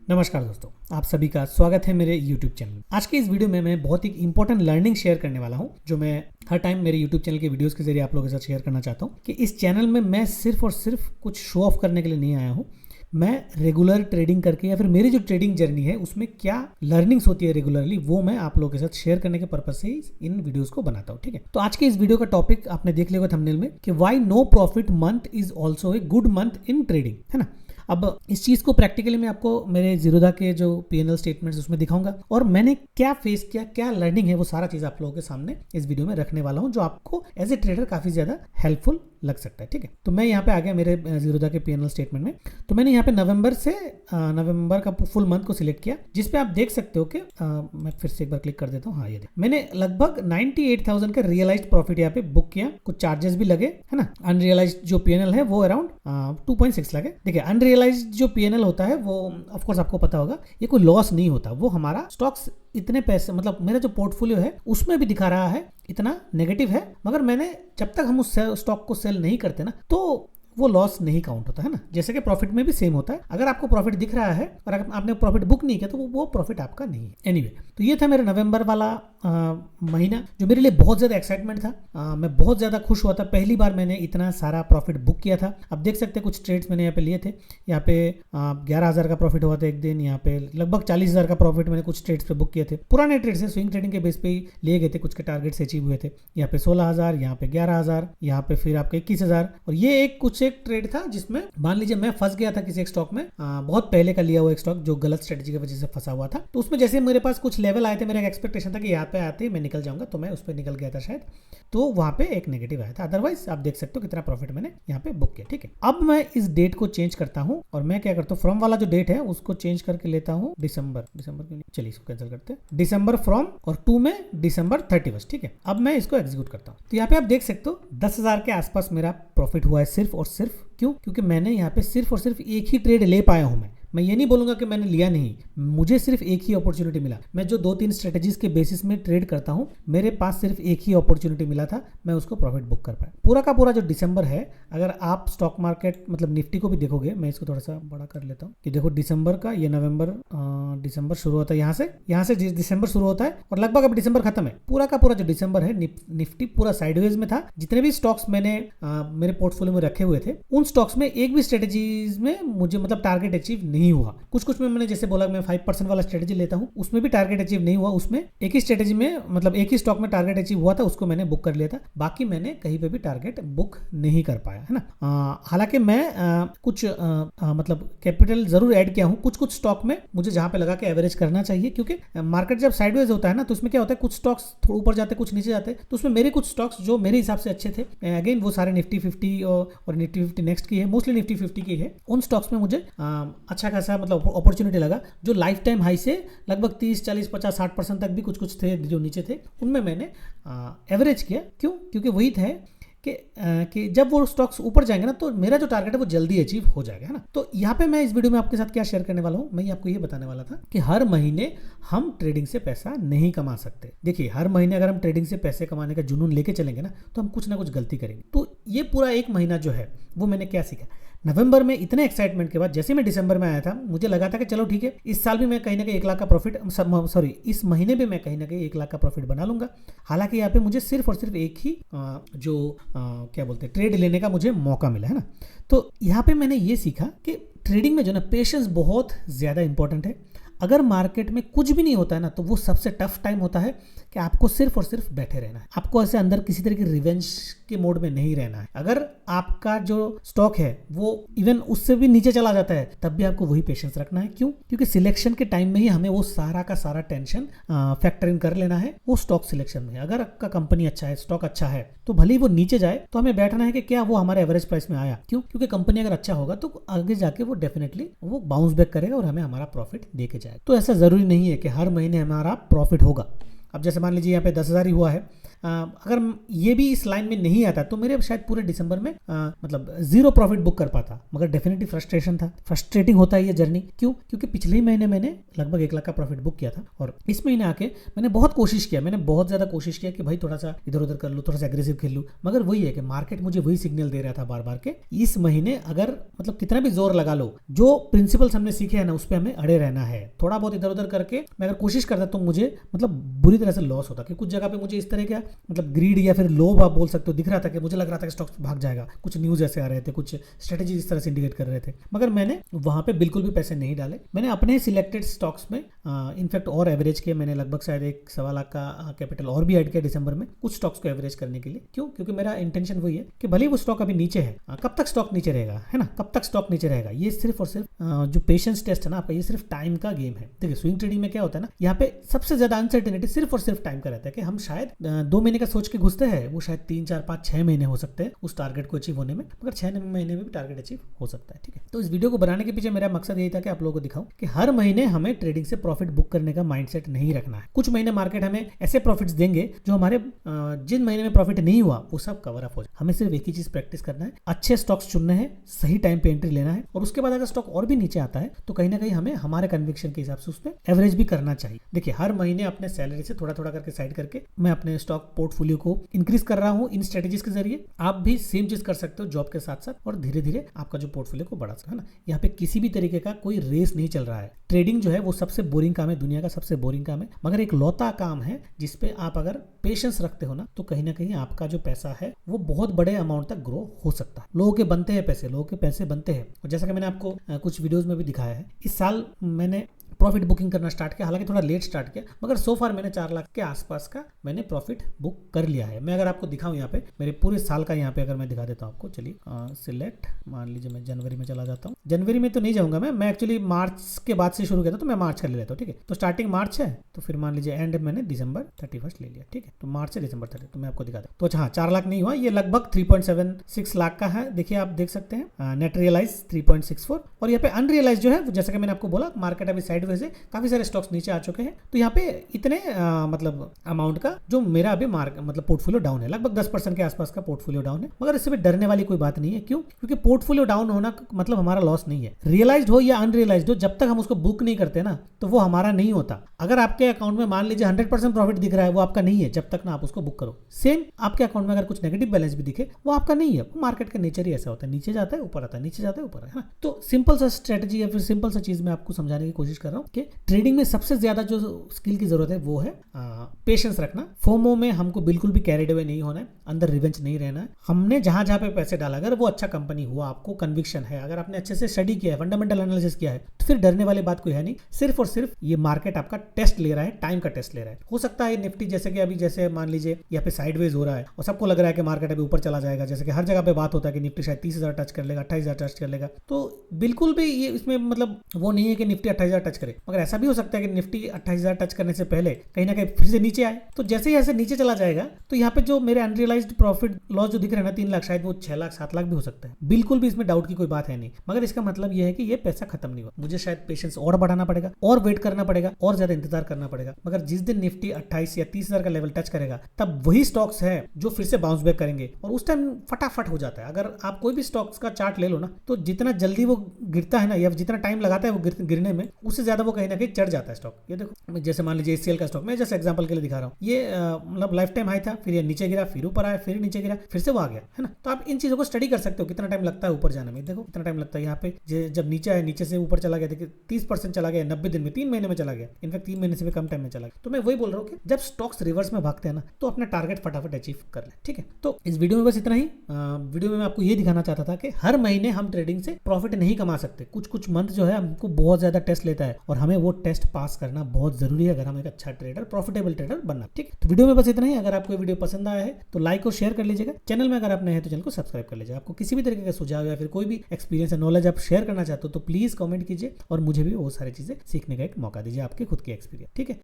नमस्कार दोस्तों, आप सभी का स्वागत है मेरे YouTube चैनल में। आज के इस वीडियो में मैं बहुत ही इंपॉर्टेंट लर्निंग शेयर करने वाला हूं, जो मैं हर टाइम मेरे YouTube चैनल के वीडियोस के जरिए आप लोगों के साथ शेयर करना चाहता हूं कि इस चैनल में मैं सिर्फ और सिर्फ कुछ शो ऑफ करने के लिए नहीं आया हूं। मैं रेगुलर ट्रेडिंग करके या फिर मेरी जो ट्रेडिंग जर्नी है उसमें क्या लर्निंग्स होती है रेगुलरली, वो मैं आप लोगों के साथ शेयर करने के पर्पज से ही इन वीडियोस को बनाता हूँ। ठीक है, तो आज के इस वीडियो का टॉपिक आपने देख लिया होगा थंबनेल में कि why no profit month is also a good month in trading, है ना। अब इस चीज़ को प्रैक्टिकली मैं आपको मेरे जीरोधा के जो P&L स्टेटमेंट्स उसमें दिखाऊंगा और मैंने क्या फेस किया, क्या लर्निंग है, वो सारा चीज़ आप लोगों के सामने इस वीडियो में रखने वाला हूं, जो आपको एज ए ट्रेडर काफ़ी ज़्यादा हेल्पफुल लग सकता है। ठीक है, तो मैं यहाँ पे आ गया मेरे जीरोधा के P&L स्टेटमेंट में। तो मैंने यहाँ पे नवंबर का फुल मंथ को सिलेक्ट किया, जिसपे आप देख सकते हो कि मैं फिर से एक बार क्लिक कर देता हूँ। हाँ, ये मैंने लगभग 98,000 का रियलाइज्ड प्रॉफिट यहाँ पे बुक किया। कुछ चार्जेस भी लगे, है ना। अनरियलाइज्ड जो P&L है वो अराउंड 2.6 लगे। देखिए, अनरियलाइज्ड जो P&L होता है वो ऑफ कोर्स आपको पता होगा, ये कोई लॉस नहीं होता। वो हमारा स्टॉक्स इतने पैसे, मतलब मेरा जो पोर्टफोलियो है उसमें भी दिखा रहा है इतना नेगेटिव है, मगर मैंने जब तक हम उस स्टॉक को सेल नहीं करते ना, तो वो लॉस नहीं काउंट होता है ना। जैसे कि प्रॉफिट में भी सेम होता है। अगर आपको प्रॉफिट दिख रहा है और अगर आपने प्रॉफिट बुक नहीं किया तो वो प्रॉफिट आपका नहीं है। एनीवे, तो ये था मेरा नवंबर वाला महीना, जो मेरे लिए बहुत ज़्यादा एक्साइटमेंट था। मैं बहुत ज़्यादा खुश हुआ था, पहली बार मैंने इतना सारा प्रॉफिट बुक किया था। अब देख सकते हैं कुछ ट्रेड्स मैंने यहाँ पे लिए थे। यहाँ पे 11,000 का प्रॉफिट हुआ था एक दिन। यहाँ पे लगभग 40,000 का प्रॉफिट मैंने कुछ ट्रेड्स पे बुक किए थे। पुराने ट्रेड्स है, स्विंग ट्रेडिंग के बेस पे ही लिए गए थे, कुछ के टारगेट्स अचीव हुए थे। यहाँ पे 16,000, यहाँ पे 11,000, यहाँ पे फिर आपके 21,000। और ये एक ट्रेड था जिसमें मान लीजिए मैं फंस गया था किसी एक स्टॉक में, बहुत पहले का लिया हुआ एक स्टॉक जो गलत स्ट्रेटजी की वजह से फंसा हुआ था। तो उसमें जैसे मेरे पास कुछ लेवल आए थे, मेरा एक एक्सपेक्टेशन था कि यहाँ पे आते ही मैं निकल जाऊंगा, तो मैं उस पर निकल गया था शायद, तो वहां पे एक नेगेटिव आया था। अदरवाइज आप देख सकते हो कितना प्रॉफिट मैंने यहाँ पे बुक किया। ठीक है, अब मैं इस डेट को चेंज करता हूँ और मैं क्या करता हूँ, फ्रॉम वाला जो डेट है उसको चेंज करके लेता हूँ दिसंबर क्यों नहीं, चलिए इसको कैंसिल करते हैं। दिसंबर फ्रॉम और 2 में दिसंबर 31। ठीक है, अब मैं इसको एग्जीक्यूट करता हूँ। तो यहाँ पे आप देख सकते हो 10,000 के आसपास मेरा प्रॉफिट हुआ है, सिर्फ और सिर्फ क्यों? क्योंकि मैंने यहाँ पे सिर्फ और सिर्फ एक ही ट्रेड ले पाया हूं। मैं ये नहीं बोलूंगा कि मैंने लिया नहीं, मुझे सिर्फ एक ही अपॉर्चुनिटी मिला। मैं जो 2-3 स्ट्रेटजीज के बेसिस में ट्रेड करता हूं, मेरे पास सिर्फ एक ही अपॉर्चुनिटी मिला था, मैं उसको प्रॉफिट बुक कर पाया। पूरा का पूरा जो दिसंबर है, अगर आप स्टॉक मार्केट मतलब निफ्टी को भी देखोगे, मैं इसको थोड़ा सा बड़ा कर लेता हूँ कि देखो दिसंबर का ये दिसंबर शुरू होता है, यहाँ से दिसंबर शुरू होता है और लगभग अब दिसंबर खत्म है। पूरा का पूरा जो दिसंबर है, निफ्टी पूरा साइडवेज में था। जितने भी स्टॉक्स मैंने मेरे पोर्टफोलियो में रखे हुए थे, उन स्टॉक्स में एक भी स्ट्रेटजीज में मुझे मतलब टारगेट अचीव नहीं हुआ। कुछ में मैंने जैसे बोला मैं 5% वाला स्ट्रेटजी लेता हूं, उसमें भी टारगेट अचीव नहीं हुआ। उसमें एक ही स्ट्रेटजी में मतलब एक ही स्टॉक में टारगेट अचीव हुआ था, उसको मैंने बुक कर लिया था। बाकी मैंने कहीं पे भी टारगेट बुक नहीं कर पाया, है ना। हालांकि मैं कुछ मतलब कैपिटल जरूर ऐड किया हूं कुछ स्टॉक में, मुझे जहां पे लगा कि एवरेज करना चाहिए, क्योंकि मार्केट जब साइडवेज होता है ना, तो उसमें क्या होता है, कुछ स्टॉक्स थोड़ा ऊपर जाते, कुछ नीचे जाते। तो उसमें मेरे कुछ स्टॉक्स जो मेरे हिसाब से अच्छे थे, अगेन वो सारे निफ्टी 50 और निफ्टी 50 नेक्स्ट की है, मोस्टली निफ्टी 50 की है। उन स्टॉक्स में मुझे अच्छा खासा मतलब अपॉर्चुनिटी लगा, जो लाइफ टाइम हाई से लगभग 30, 40, 50, 60% तक भी कुछ थे जो नीचे थे, उनमें मैंने एवरेज किया। क्यों? क्योंकि वही थे कि जब वो स्टॉक्स ऊपर जाएंगे ना, तो मेरा जो टारगेट है वो जल्दी अचीव हो जाएगा, है ना। तो यहाँ पे मैं इस वीडियो में आपके साथ क्या शेयर करने वाला हूँ, मैं आपको ये बताने वाला था कि हर महीने हम ट्रेडिंग से पैसा नहीं कमा सकते। देखिए, हर महीने अगर हम ट्रेडिंग से पैसे कमाने का जुनून लेके चलेंगे ना, तो हम कुछ ना कुछ गलती करेंगे। तो ये पूरा एक महीना जो है वो मैंने क्या सीखा, नवंबर में इतने एक्साइटमेंट के बाद जैसे मैं दिसंबर में आया था, मुझे लगा था कि चलो ठीक है, इस साल भी मैं कहीं ना कहीं 1 लाख का प्रॉफिट, इस महीने भी मैं कहीं ना कहीं 1 लाख का प्रॉफिट बना लूंगा। हालांकि यहाँ पे मुझे सिर्फ और सिर्फ एक ही क्या बोलते हैं, ट्रेड लेने का मुझे मौका मिला, है ना। तो यहाँ पे मैंने ये सीखा कि ट्रेडिंग में जो ना पेशेंस बहुत ज़्यादा इंपॉर्टेंट है। अगर मार्केट में कुछ भी नहीं होता है ना, तो वो सबसे टफ टाइम होता है कि आपको सिर्फ और सिर्फ बैठे रहना है। आपको ऐसे अंदर किसी तरह की रिवेंज के मोड में नहीं रहना है। अगर आपका जो स्टॉक है वो इवन उससे भी नीचे चला जाता है, तब भी आपको वही पेशेंस रखना है। क्यों? क्योंकि सिलेक्शन के टाइम में ही हमें वो सारा का सारा टेंशन फैक्टर इन कर लेना है वो स्टॉक सिलेक्शन में। अगर आपका कंपनी अच्छा है, स्टॉक अच्छा है, तो भले ही वो नीचे जाए, तो हमें बैठना है कि क्या वो हमारे एवरेज प्राइस में आया। क्यों? क्योंकि कंपनी अगर अच्छा होगा तो आगे जाके वो डेफिनेटली वो बाउंस बैक करेगा और हमें हमारा प्रॉफिट दे के जाएगा। तो ऐसा जरूरी नहीं है कि हर महीने हमारा प्रॉफिट होगा। अब जैसे मान लीजिए यहाँ पे 10,000 ही हुआ है, अगर ये भी इस लाइन में नहीं आता तो मेरे शायद पूरे दिसंबर में मतलब 0 प्रॉफिट बुक कर पाता, मगर डेफिनेटली फ्रस्ट्रेशन था। फ्रस्ट्रेटिंग होता है ये जर्नी, क्यों? क्योंकि पिछले ही महीने मैंने लगभग 1 लाख का प्रॉफिट बुक किया था और इस महीने आके मैंने बहुत कोशिश किया, मैंने बहुत ज्यादा कोशिश किया कि भाई थोड़ा सा इधर उधर कर लूँ, थोड़ा सा एग्रेसिव खेल लूँ, मगर वही है कि मार्केट मुझे वही सिग्नल दे रहा था बार बार के इस महीने अगर मतलब कितना भी जोर लगा लो, जो प्रिंसिपल्स हमने सीखे हैं ना उस पर हमें अड़े रहना है। थोड़ा बहुत इधर उधर करके मैं अगर कोशिश करता तो मुझे मतलब बुरी तरह से लॉस होता, कि कुछ जगह पे मुझे इस तरह का मतलब ग्रीड या फिर लोभ आप बोल सकते हो दिख रहा था, कि मुझे लग रहा था कि स्टॉक भाग जाएगा, कुछ न्यूज ऐसे आ रहे थे, कुछ स्ट्रेटेजी इस तरह से इंडिकेट कर रहे थे, मगर मैंने वहां पे बिल्कुल भी पैसे नहीं डाले। मैंने अपने सिलेक्टेड स्टॉक्स में इनफैक्ट और एवरेज किया, मैंने लगभग शायद 1.25 लाख का कैपिटल और भी ऐड किया दिसंबर में कुछ स्टॉक्स को एवरेज करने के लिए। क्यों? क्योंकि मेरा इंटेंशन वही है कि भले वो स्टॉक अभी नीचे है, कब तक स्टॉक नीचे रहेगा, है ना, कब तक स्टॉक नीचे रहेगा, ये सिर्फ और सिर्फ जो पेशेंस टेस्ट है ना आपका, ये सिर्फ टाइम का गेम है। देखिए स्विंग ट्रेडिंग में क्या होता है ना, यहाँ पे सबसे ज्यादा अनसर्टेनिटी सिर्फ और सिर्फ टाइम का रहता है, कि हम शायद 2 महीने का सोच के घुसते हैं, वो शायद 3, 4, 5, 6 महीने हो सकते हैं उस टारगेट को अचीव होने में, मगर 6 महीने में भी टारगेट अचीव हो सकता है। ठीक है, तो इस वीडियो को बनाने के पीछे मेरा मकसद यही था कि आप लोगों को दिखाऊं कि हर महीने हमें ट्रेडिंग से प्रॉफिट बुक करने का माइंडसेट नहीं रखना है। कुछ महीने मार्केट हमें ऐसे प्रॉफिट्स देंगे जो हमारे जिन महीने में प्रॉफिट नहीं हुआ वो सब कवर अप हो जाए। हमें सिर्फ एक ही चीज प्रैक्टिस करना है, अच्छे स्टॉक्स चुनने हैं, सही टाइम पे एंट्री लेना है, और उसके बाद अगर स्टॉक और भी नीचे आता है तो कहीं ना कहीं हमें हमारे कन्विक्शन के हिसाब से उसमें एवरेज भी करना चाहिए। देखिए हर महीने अपने सैलरी से थोड़ा थोड़ा करके साइड करके मैं अपने स्टॉक पोर्टफोलियो को इंक्रीज कर रहा हूँ इन स्ट्रेटेजीज के जरिए। आप भी सेम चीज कर सकते हो जॉब के साथ साथ, और धीरे धीरे आपका जो पोर्टफोलियो को बढ़ा सकते है ना। यहाँ पे किसी भी तरीके का कोई रेस नहीं चल रहा है। ट्रेडिंग जो है वो सबसे बोरिंग काम है, दुनिया का सबसे बोरिंग काम है, मगर एक लौता काम है जिसपे आप अगर पेशेंस रखते हो ना तो कहीं ना कहीं आपका जो पैसा है वो बहुत बड़े अमाउंट तक ग्रो हो सकता है। लोगों के बनते हैं पैसे, लोगों के पैसे बनते हैं, और जैसा कि मैंने आपको कुछ वीडियोस में भी दिखाया है, इस साल मैंने प्रॉफिट बुकिंग करना स्टार्ट किया, हालांकि थोड़ा लेट स्टार्ट किया, मगर सो फार मैंने 4 लाख के आसपास का मैंने प्रॉफिट बुक कर लिया है। मैं अगर आपको दिखाऊं यहाँ पे मेरे पूरे साल का, यहाँ पे अगर मैं दिखा देता हूँ आपको, चलिए सिलेक्ट, मान लीजिए मैं जनवरी में चला जाता हूँ। जनवरी में तो नहीं जाऊंगा मैं एक्चुअली मार्च के बाद से शुरू किया था, तो मैं मार्च का ले लेता हूँ। ठीक है, तो स्टार्टिंग मार्च है, तो फिर मान लीजिए एंड मैंने दिसंबर 31 ले लिया। ठीक है, तो मार्च से दिसंबर 30, तो मैं आपको दिखा दूँ। तो अच्छा 4 लाख नहीं हुआ, ये लगभग 3.76 लाख का है। देखिए आप देख सकते हैं नेट रियलाइज 3.64, और यहाँ पे अनरियलाइज जो है जैसा कि मैंने आपको बोला मार्केट अभी साइडवेज है, काफी सारे स्टॉक्स नीचे आ चुके हैं, तो यहाँ पे इतने मतलब अमाउंट का जो मेरा अभी मतलब पोर्टफोलियो डाउन है, लगभग 10% के आसपास का पोर्टफोलियो डाउन है, मगर इससे भी डरने वाली कोई बात नहीं है। क्यों? क्योंकि पोर्टफोलियो डाउन होना मतलब हमारा लॉस नहीं है। रियलाइज्ड हो या अनरियलाइज्ड हो, जब तक हम उसको बुक नहीं करते ना तो वो हमारा नहीं होता। अगर आपके अकाउंट में मान लीजिए 100% प्रॉफिट दिख रहा है, वो आपका नहीं है जब तक ना आप उसको बुक करो। सेम आपके अकाउंट में अगर कुछ नेगेटिव बैलेंस भी दिखे, वो आपका नहीं है। मार्केट का नेचर ही ऐसा होता है, नीचे जाता है ऊपर आता है, नीचे जाता है ऊपर है ना। तो सिंपल सा स्ट्रेटेजी या फिर सिंपल सा चीज मैं आपको समझाने की कोशिश कर रहा हूँ कि ट्रेडिंग में सबसे ज्यादा जो स्किल की जरूरत है वो है पेशेंस रखना। फोमो में हमको बिल्कुल भी कैरिड अवे नहीं होना है, अंदर रिवेंज नहीं रहना है। हमने जहां जहां पे पैसे डाला, अगर वो अच्छा कंपनी हुआ, आपको कन्विक्शन है, अगर आपने अच्छे से स्टडी किया है, फंडामेंटल एनालिसिस किया है, तो फिर डरने वाली बात कोई है नहीं। सिर्फ और सिर्फ ये मार्केट आपका टेस्ट ले रहा है, टाइम का टेस्ट ले रहा है। हो सकता है निफ्टी जैसे कि अभी जैसे मान लीजिए यहाँ पे साइडवेज हो रहा है और सबको लग रहा है कि मार्केट अभी ऊपर चला जाएगा, जैसे कि हर जगह पे बात होता है कि निफ्टी शायद 30,000 टच कर लेगा, 28,000 टच कर लेगा, तो बिल्कुल भी ये इसमें मतलब वो नहीं है कि निफ्टी 28,000 टच करे, मगर ऐसा भी हो सकता है कि निफ्टी 28,000 टच करने से पहले कहीं ना कहीं फिर से नीचे आए। तो जैसे ही ऐसे नीचे चला जाएगा तो यहाँ पे जो मेरे अनरियलाइज्ड प्रॉफिट लॉस जो दिख रहे हैं ना 3 लाख, शायद वो 6 लाख 7 लाख भी हो सकता है। बिल्कुल भी इसमें डाउट की कोई बात है नहीं, मगर इसका मतलब ये है कि ये पैसा खत्म नहीं हुआ, मुझे शायद पेशेंस और बढ़ाना पड़ेगा, और वेट करना पड़ेगा, और ज्यादा इंतजार करना पड़ेगा। मगर जिस दिन निफ्टी 28 या 30,000 का लेवल टच करेगा, तब वही स्टॉक्स है जो फिर से बाउंस बैक करेंगे, और उस टाइम फटाफट हो जाता है। अगर आप कोई भी स्टॉक्स का चार्ट ले लो ना, तो जितना जल्दी वो गिरता है ना, या जितना टाइम लगाता है वो गिरने में, उससे ज्यादा वो कहीं ना कहीं चढ़ जाता है स्टॉक। ये देखो जैसे मान लीजिए HCL का स्टॉक, मैं जैसे एग्जांपल के लिए दिखा रहा हूँ, ये मतलब लाइफ टाइम हाई था, फिर ये नीचे गिरा, फिर ऊपर आया, फिर नीचे गिरा, फिर से वो आ गया, है ना। तो आप इन चीजों को स्टडी कर सकते हो, कितना टाइम लगता है ऊपर जाने में। देखो कितना टाइम लगता है, यहाँ पे जब नीचे आया, नीचे से ऊपर चला गया, देखिए 30% चला गया 90 दिन में, 3 महीने में चला गया, इनफैक्ट 3 महीने से भी कम टाइम में चला गया। तो मैं वही बोल रहा हूँ कि जब स्टॉक्स रिवर्स में भागते हैं ना, तो अपना टारगेट फटाफट अचीव कर ले। ठीक है, तो इस वीडियो में बस इतना ही। वीडियो में मैं आपको ये दिखाना चाहता था कि हर महीने हम ट्रेडिंग से प्रॉफिट नहीं कमा सकते। कुछ मंथ जो है हमको बहुत ज्यादा टेस्ट लेता है, और हमें वो टेस्ट पास करना बहुत जरूरी है अगर हम एक अच्छा ट्रेडर, प्रॉफिटेबल ट्रेडर बनना। ठीक, तो वीडियो में बस इतना ही। अगर आपको वीडियो पसंद आया है तो लाइक और शेयर कर लीजिएगा। चैनल में अगर आप नए हैं तो चैनल को सब्सक्राइब कर लीजिएगा। आपको किसी भी तरीके का सुझाव या फिर कोई भी एक्सपीरियंस या नॉलेज आप शेयर करना चाहते हो तो प्लीज कमेंट कीजिए, और मुझे भी वो सारी चीजें सीखने का एक मौका दीजिए, आपके खुद के एक्सपीरियंस। ठीक है।